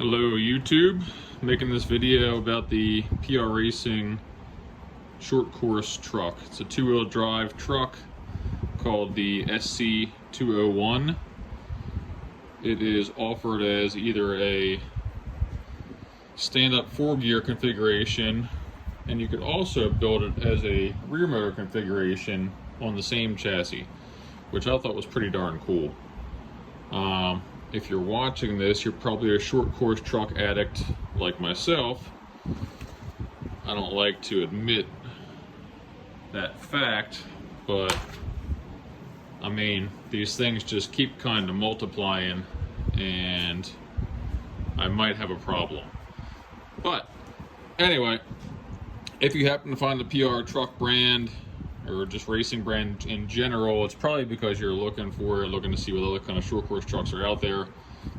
Hello YouTube, making this video about the PR Racing short course truck. It's a two-wheel drive truck called the sc201. It is offered as either a stand-up 4-gear configuration, and you could also build it as a rear motor configuration on the same chassis, which I thought was pretty darn cool. If you're watching this, you're probably a short course truck addict like myself. I don't like to admit that fact, but I mean, these things just keep kind of multiplying and I might have a problem. But anyway, if you happen to find the PR truck brand or just racing brand in general, it's probably because you're looking to see what other kind of short course trucks are out there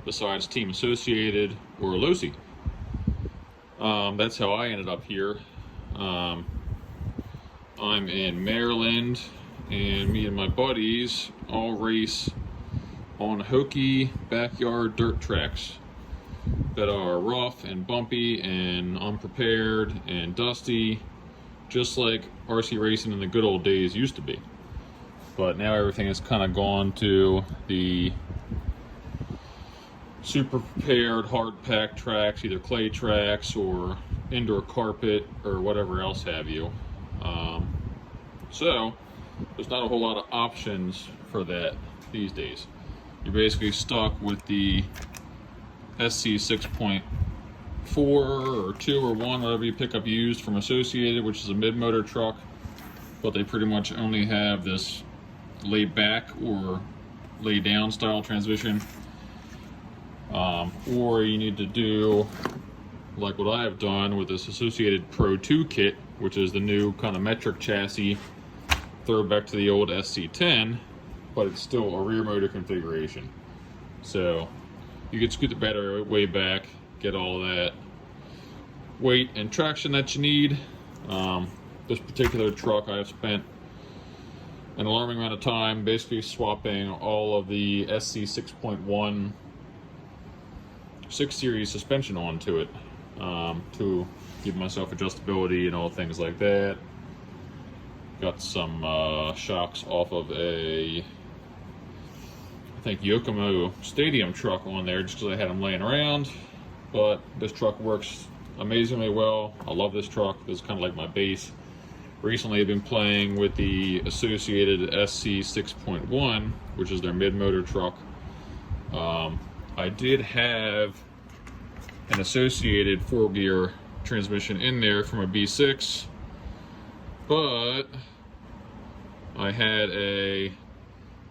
besides Team Associated or Losi. That's how I ended up here. I'm in Maryland, and me and my buddies all race on hokey backyard dirt tracks that are rough and bumpy and unprepared and dusty, just like RC racing in the good old days used to be. But now everything has kind of gone to the super prepared hard packed tracks, either clay tracks or indoor carpet or whatever else have you. So there's not a whole lot of options for that these days. You're basically stuck with the sc6.4 or 2 or 1, whatever you pick up used from Associated, which is a mid-motor truck, but they pretty much only have this lay back or lay down style transmission, or you need to do like what I have done with this Associated Pro 2 kit, which is the new kind of metric chassis, throw it back to the old SC10, but it's still a rear motor configuration. So you can scoot the battery way back, get all that weight and traction that you need. This particular truck, I have spent an alarming amount of time basically swapping all of the sc6.1 6 series suspension onto it to give myself adjustability and all things like that. Got some shocks off of I think Yokomo Stadium truck on there just because I had them laying around. But this truck works amazingly well. I love this truck. This is kind of like my base. Recently I've been playing with the Associated sc6.1, which is their mid-motor truck. I did have an Associated 4-gear transmission in there from a B6, but I had a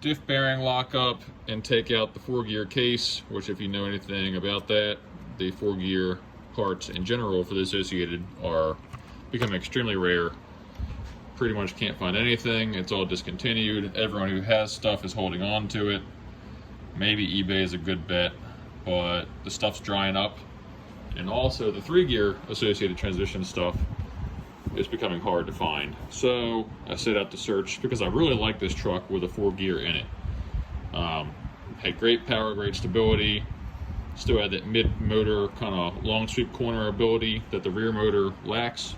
diff bearing lockup and take out the 4-gear case, which, if you know anything about that, the 4-gear parts in general for the Associated are becoming extremely rare. Pretty much can't find anything. It's all discontinued. Everyone who has stuff is holding on to it. Maybe eBay is a good bet, but the stuff's drying up. And also the 3-gear Associated transmission stuff is becoming hard to find. So I set out to search because I really like this truck with a 4-gear in it. Had great power, great stability. Still had that mid-motor kind of long sweep corner ability that the rear motor lacks.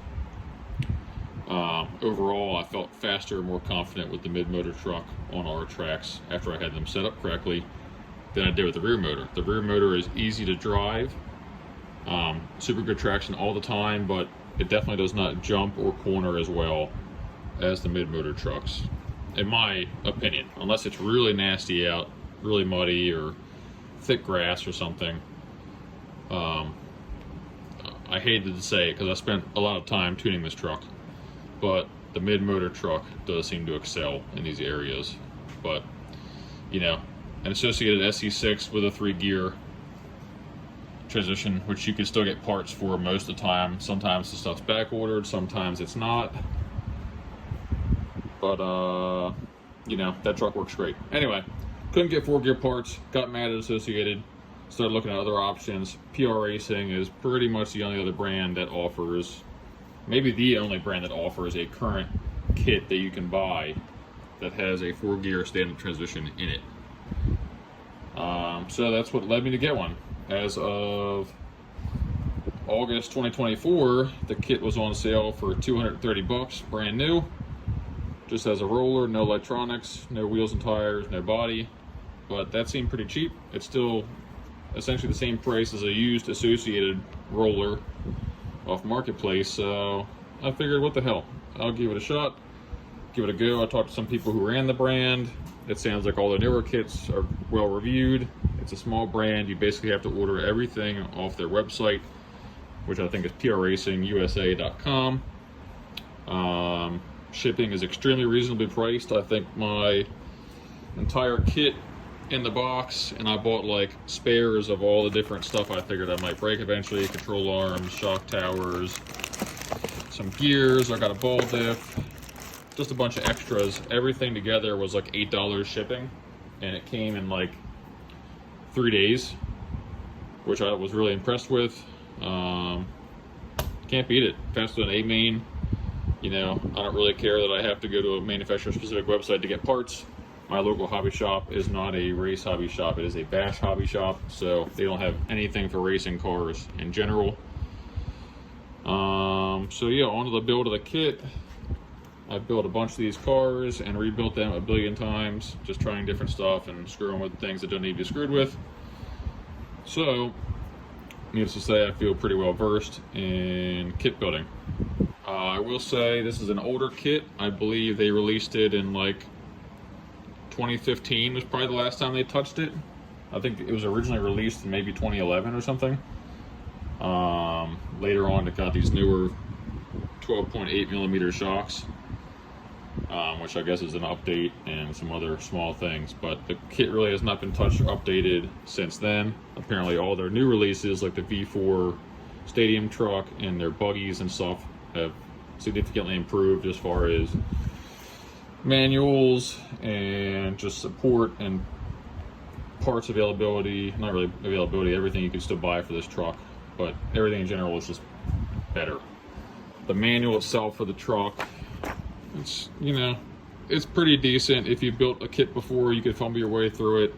Overall, I felt faster and more confident with the mid-motor truck on our tracks after I had them set up correctly than I did with the rear motor. The rear motor is easy to drive, super good traction all the time, but it definitely does not jump or corner as well as the mid-motor trucks, in my opinion, unless it's really nasty out, really muddy or thick grass or something. I hated to say it because I spent a lot of time tuning this truck, but the mid-motor truck does seem to excel in these areas. But you know, an Associated SC6 with a 3-gear transmission, which you can still get parts for most of the time. Sometimes the stuff's back ordered, sometimes it's not, but you know, that truck works great. Anyway, couldn't get 4-gear parts, got mad at Associated, started looking at other options. PR Racing is pretty much the only other brand that offers, maybe the only brand that offers a current kit that you can buy that has a 4-gear stand-up transmission in it. So that's what led me to get one. As of August 2024, the kit was on sale for $230, brand new. Just has a roller, no electronics, no wheels and tires, no body. But that seemed pretty cheap. It's still essentially the same price as a used associated roller off Marketplace. So I figured, what the hell? I'll give it a shot, give it a go. I talked to some people who ran the brand. It sounds like all the newer kits are well reviewed. It's a small brand. You basically have to order everything off their website, which I think is prracingusa.com. Shipping is extremely reasonably priced. I think my entire kit in the box, and I bought like spares of all the different stuff I figured I might break eventually, control arms, shock towers, some gears, I got a ball diff, just a bunch of extras. Everything together was like $8 shipping, and it came in like 3 days, which I was really impressed with. Can't beat it. Faster than A-Main. You know, I don't really care that I have to go to a manufacturer-specific website to get parts. My local hobby shop is not a race hobby shop, it is a bash hobby shop, so they don't have anything for racing cars in general. So yeah, onto the build of the kit. I built a bunch of these cars and rebuilt them a billion times, just trying different stuff and screwing with things that don't need to be screwed with. So, needless to say, I feel pretty well versed in kit building. I will say this is an older kit. I believe they released it in like 2015 was probably the last time they touched it. I think it was originally released in maybe 2011 or something. Later on, it got these newer 12.8 millimeter shocks, which I guess is an update and some other small things. But the kit really has not been touched or updated since then. Apparently, all their new releases, like the V4 stadium truck and their buggies and stuff, have significantly improved as far as manuals and just support and parts availability. Not really availability, everything you can still buy for this truck, but everything in general is just better. The manual itself for the truck, it's, you know, it's pretty decent. If you built a kit before, you could fumble your way through it.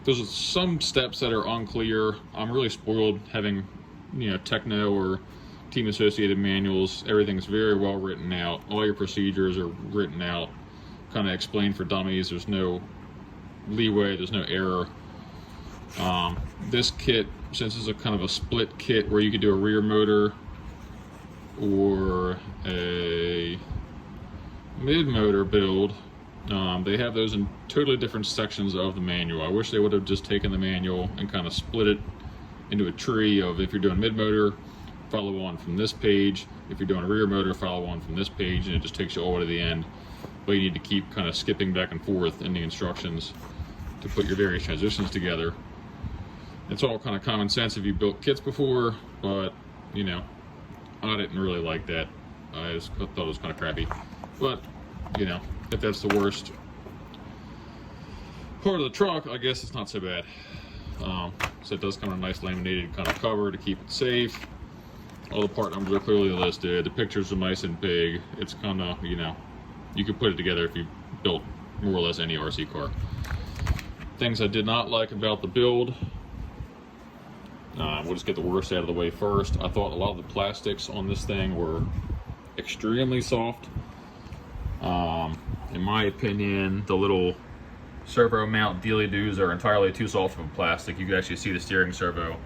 There's some steps that are unclear. I'm really spoiled having, you know, Techno or Team Associated manuals. Everything's very well written out. All your procedures are written out, kind of explained for dummies. There's no leeway, there's no error. This kit, since it's a kind of a split kit where you could do a rear motor or a mid motor build, they have those in totally different sections of the manual. I wish they would have just taken the manual and kind of split it into a tree of, if you're doing mid motor, follow on from this page. If you're doing a rear motor, follow on from this page, and it just takes you all the way to the end. But you need to keep kind of skipping back and forth in the instructions to put your various transitions together. It's all kind of common sense if you built kits before, but, you know, I didn't really like that. I just thought it was kind of crappy. But, you know, if that's the worst part of the truck, I guess it's not so bad. So it does come in a nice laminated kind of cover to keep it safe. All the part numbers are clearly listed. The pictures are nice and big. It's kind of, you know, you could put it together if you built more or less any RC car. Things I did not like about the build. We'll just get the worst out of the way first. I thought a lot of the plastics on this thing were extremely soft. In my opinion, the little servo mount dealy-doos are entirely too soft of a plastic. You can actually see the steering servo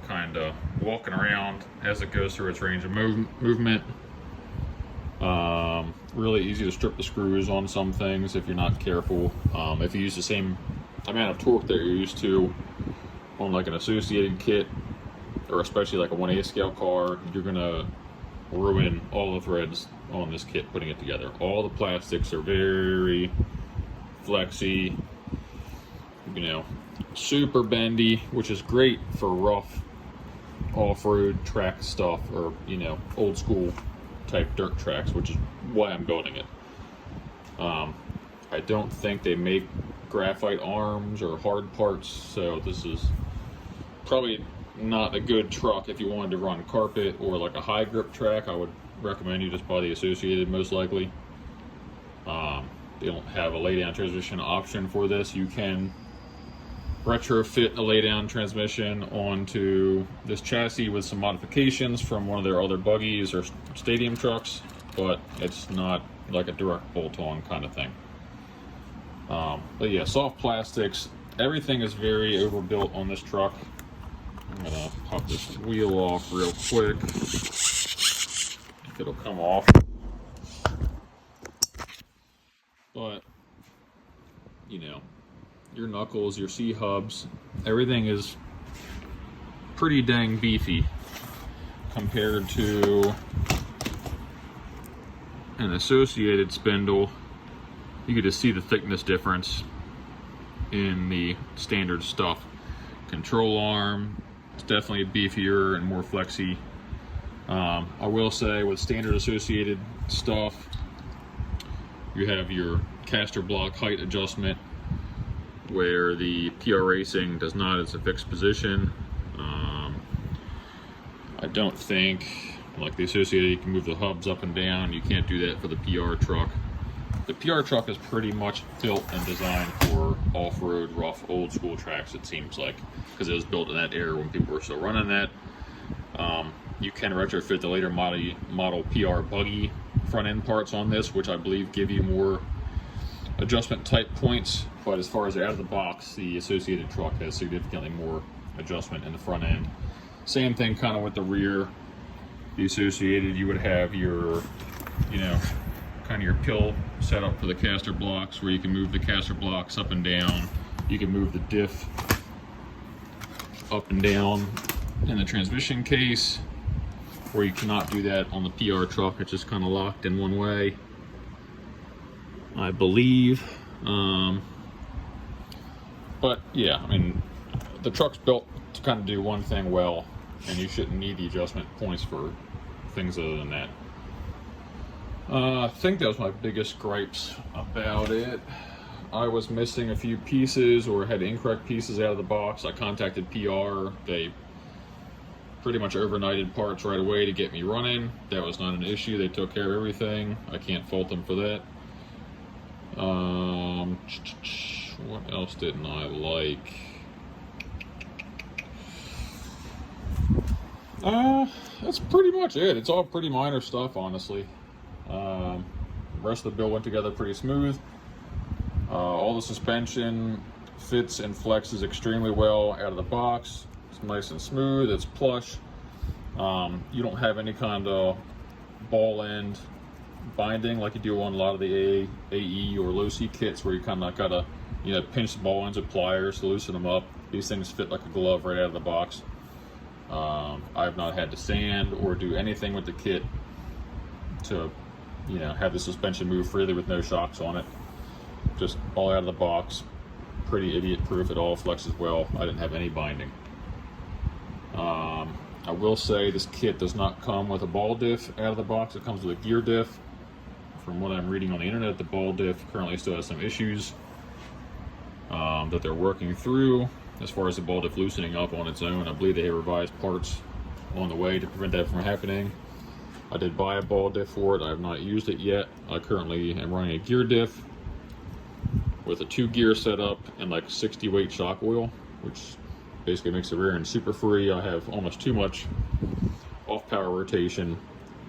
kind of walking around as it goes through its range of movement. Really easy to strip the screws on some things if you're not careful. If you use the same amount of torque that you're used to on like an associated kit, or especially like a 1/8 scale car, you're gonna ruin all the threads on this kit putting it together. All the plastics are very flexy, you know, super bendy, which is great for rough off-road track stuff, or, you know, old school type dirt tracks, which is why I'm building it. I don't think they make graphite arms or hard parts, so this is probably not a good truck if you wanted to run carpet or like a high grip track. I would recommend you just buy the Associated, most likely. They don't have a lay down transition option for this. You can retrofit a laydown transmission onto this chassis with some modifications from one of their other buggies or stadium trucks, but it's not like a direct bolt-on kind of thing. But yeah, soft plastics, everything is very overbuilt on this truck. I'm gonna pop this wheel off real quick. It'll come off. But, you know, your knuckles, your C-hubs, everything is pretty dang beefy compared to an associated spindle. You can just see the thickness difference in the standard stuff. Control arm, it's definitely beefier and more flexy. I will say with standard associated stuff, you have your caster block height adjustment where the PR Racing does not. It's a fixed position. I don't think, like the associated, you can move the hubs up and down. You can't do that for the PR truck. The PR truck is pretty much built and designed for off-road, rough, old school tracks, it seems like, because it was built in that era when people were still running that. You can retrofit the later model PR buggy front end parts on this, which I believe give you more adjustment type points, but as far as out of the box, the associated truck has significantly more adjustment in the front end. Same thing kind of with the rear. The associated, you would have your, you know, kind of your pill set up for the caster blocks, where you can move the caster blocks up and down. You can move the diff up and down in the transmission case, where you cannot do that on the PR truck. It's just kind of locked in one way, I believe. But yeah, I mean, the truck's built to kind of do one thing well, and you shouldn't need the adjustment points for things other than that. I think that was my biggest gripes about it. I was missing a few pieces or had incorrect pieces out of the box. I contacted PR. They pretty much overnighted parts right away to get me running. That was not an issue. They took care of everything. I can't fault them for that. What else didn't I like? That's pretty much it. It's all pretty minor stuff, honestly. The rest of the build went together pretty smooth. All the suspension fits and flexes extremely well out of the box. It's nice and smooth. It's plush. You don't have any kind of ball end binding like you do on a lot of the AE or low C kits, where you kind of gotta, you know, pinch the ball ends with pliers to loosen them up. These things fit like a glove right out of the box. I've not had to sand or do anything with the kit to, you know, have the suspension move freely with no shocks on it. Just all out of the box. Pretty idiot proof. It all flexes well. I didn't have any binding. I will say this kit does not come with a ball diff out of the box. It comes with a gear diff. From what I'm reading on the internet, the ball diff currently still has some issues that they're working through as far as the ball diff loosening up on its own. I believe they have revised parts on the way to prevent that from happening. I did buy a ball diff for it. I have not used it yet. I currently am running a gear diff with a 2-gear setup and like 60 weight shock oil, which basically makes the rear end super free. I have almost too much off power rotation,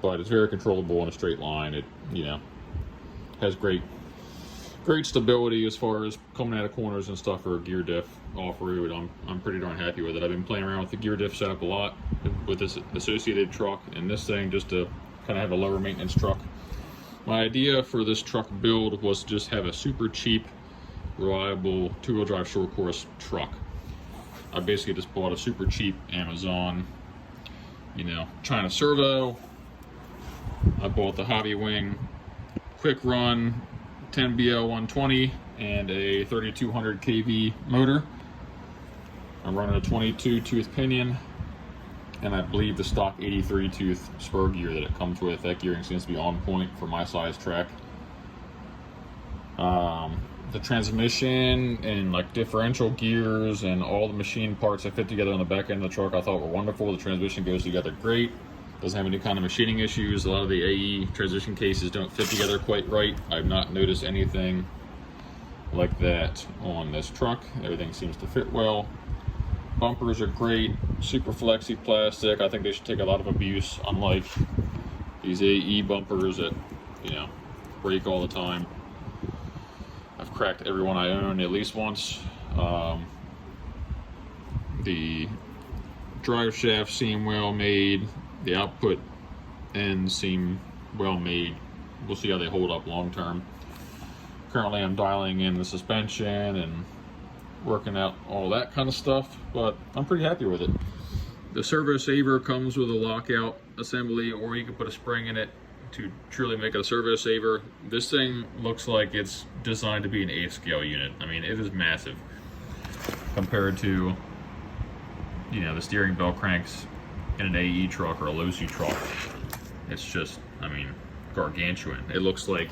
but it's very controllable in a straight line. It, you know, has great stability as far as coming out of corners and stuff for a gear diff off-road. I'm pretty darn happy with it. I've been playing around with the gear diff setup a lot with this associated truck and this thing, just to kind of have a lower maintenance truck. My idea for this truck build was to just have a super cheap, reliable 2-wheel drive short course truck. I basically just bought a super cheap Amazon, you know, China servo. I bought the Hobby Wing quick run 10BL 120 and a 3200 kV motor. I'm running a 22 tooth pinion, and I believe the stock 83 tooth spur gear that it comes with. That gearing seems to be on point for my size track. The transmission and like differential gears and all the machine parts that fit together on the back end of the truck I thought were wonderful. The transmission goes together great. Doesn't have any kind of machining issues. A lot of the AE transition cases don't fit together quite right. I've not noticed anything like that on this truck. Everything seems to fit well. Bumpers are great, super flexy plastic. I think they should take a lot of abuse, unlike these AE bumpers that, you know, break all the time. I've cracked every one I own at least once. The drive shafts seem well made. The output ends seem well made. We'll see how they hold up long term. Currently I'm dialing in the suspension and working out all that kind of stuff, but I'm pretty happy with it. The servo saver comes with a lockout assembly, or you can put a spring in it to truly make it a servo saver. This thing looks like it's designed to be an 8th scale unit. I mean, it is massive compared to, you know, the steering bell cranks in an AE truck or a low-C truck. It's just, I mean, gargantuan. It looks like,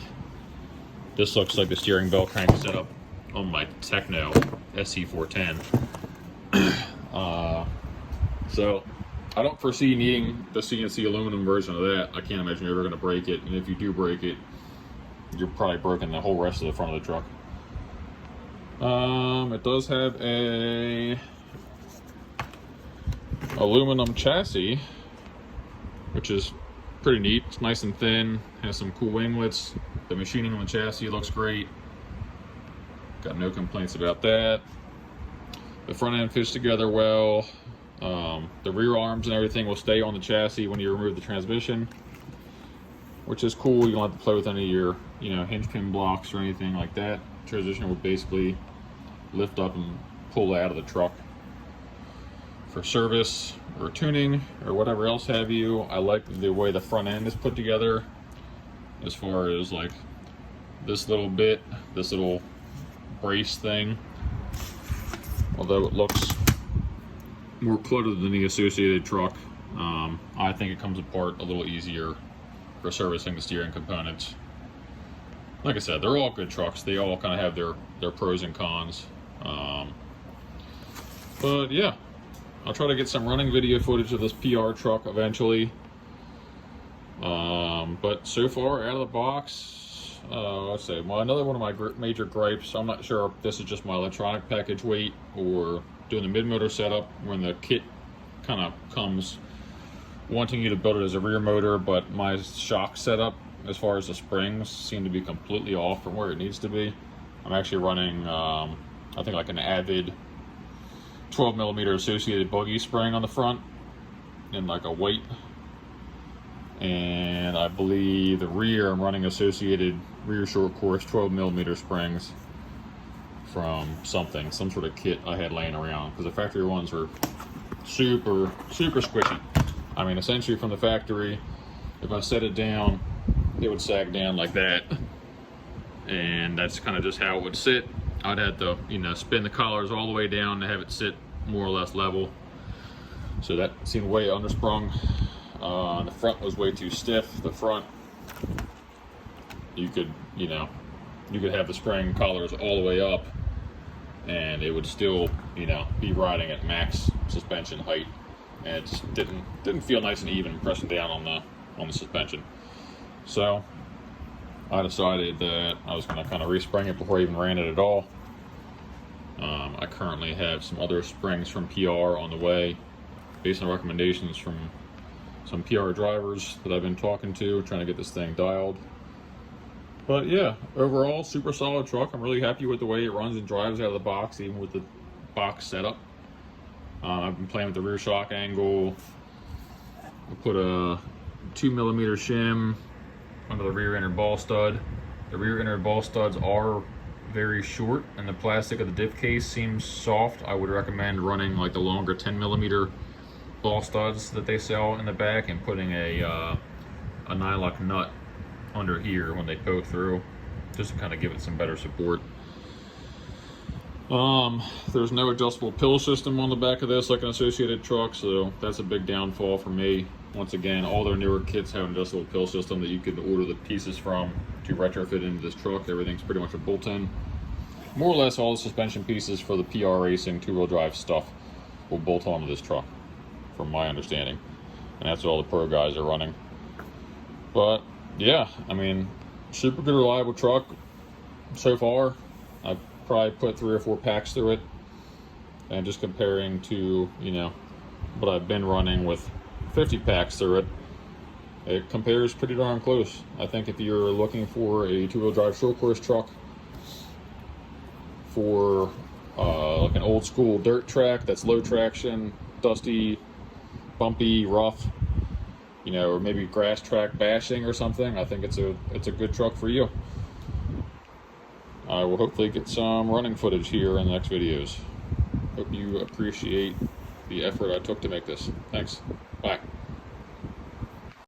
this looks like the steering bell crank setup on my Techno sc201. So I don't foresee needing the CNC aluminum version of that. I can't imagine you're ever going to break it, and if you do break it, you're probably broken the whole rest of the front of the truck. It does have a aluminum chassis, which is pretty neat. It's nice and thin, has some cool winglets. The machining on the chassis looks great. Got no complaints about that. The front end fits together well. The rear arms and everything will stay on the chassis when you remove the transmission, which is cool. You don't have to play with any of your, you know, hinge pin blocks or anything like that. Transition will basically lift up and pull out of the truck. For service or tuning or whatever else have you, I like the way the front end is put together, as far as like this little bit, this little brace thing. Although it looks more cluttered than the associated truck, I think it comes apart a little easier for servicing the steering components. Like I said, they're all good trucks. They all kind of have their pros and cons. But yeah, I'll try to get some running video footage of this PR truck eventually. But so far, out of the box, let's say, well, another one of my major gripes, I'm not sure if this is just my electronic package weight or doing the mid-motor setup when the kit kind of comes wanting you to build it as a rear motor, but my shock setup as far as the springs seem to be completely off from where it needs to be. I'm actually running, I think like an Avid 12mm associated buggy spring on the front in like a weight, and I believe the rear I'm running associated rear short course 12mm springs from some sort of kit I had laying around, because the factory ones were super squishy. I mean, essentially from the factory, if I set it down, it would sag down like that, and that's kind of just how it would sit. I'd have to, you know, spin the collars all the way down to have it sit more or less level. So that seemed way undersprung. The front was way too stiff. The front, you could have the spring collars all the way up, and it would still, you know, be riding at max suspension height, and it just didn't feel nice and even pressing down on the suspension. So I decided that I was going to kind of respring it before I even ran it at all. I currently have some other springs from PR on the way, based on recommendations from some PR drivers that I've been talking to, trying to get this thing dialed. But yeah, overall, super solid truck. I'm really happy with the way it runs and drives out of the box, even with the box setup. I've been playing with the rear shock angle. I put a 2mm shim under the rear inner ball stud. The rear inner ball studs are very short, and the plastic of the diff case seems soft. I would recommend running like the longer 10mm ball studs that they sell in the back, and putting a nylock nut under here when they poke through, just to kind of give it some better support. There's no adjustable pill system on the back of this like an associated truck, so that's a big downfall for me. Once again, all their newer kits have an adjustable pill system that you can order the pieces from to retrofit into this truck. Everything's pretty much a bolt-in. More or less all the suspension pieces for the PR Racing two-wheel drive stuff will bolt onto this truck, from my understanding. And that's what all the pro guys are running. But yeah, I mean, super good reliable truck so far. I've probably put 3 or 4 packs through it, and just comparing to, you know, what I've been running with 50 packs through it, it compares pretty darn close. I think if you're looking for a 2-wheel drive short course truck for like an old school dirt track that's low traction, dusty, bumpy, rough, you know, or maybe grass track bashing or something, I think it's a good truck for you. I will hopefully get some running footage here in the next videos. Hope you appreciate the effort I took to make this. Thanks. Bye.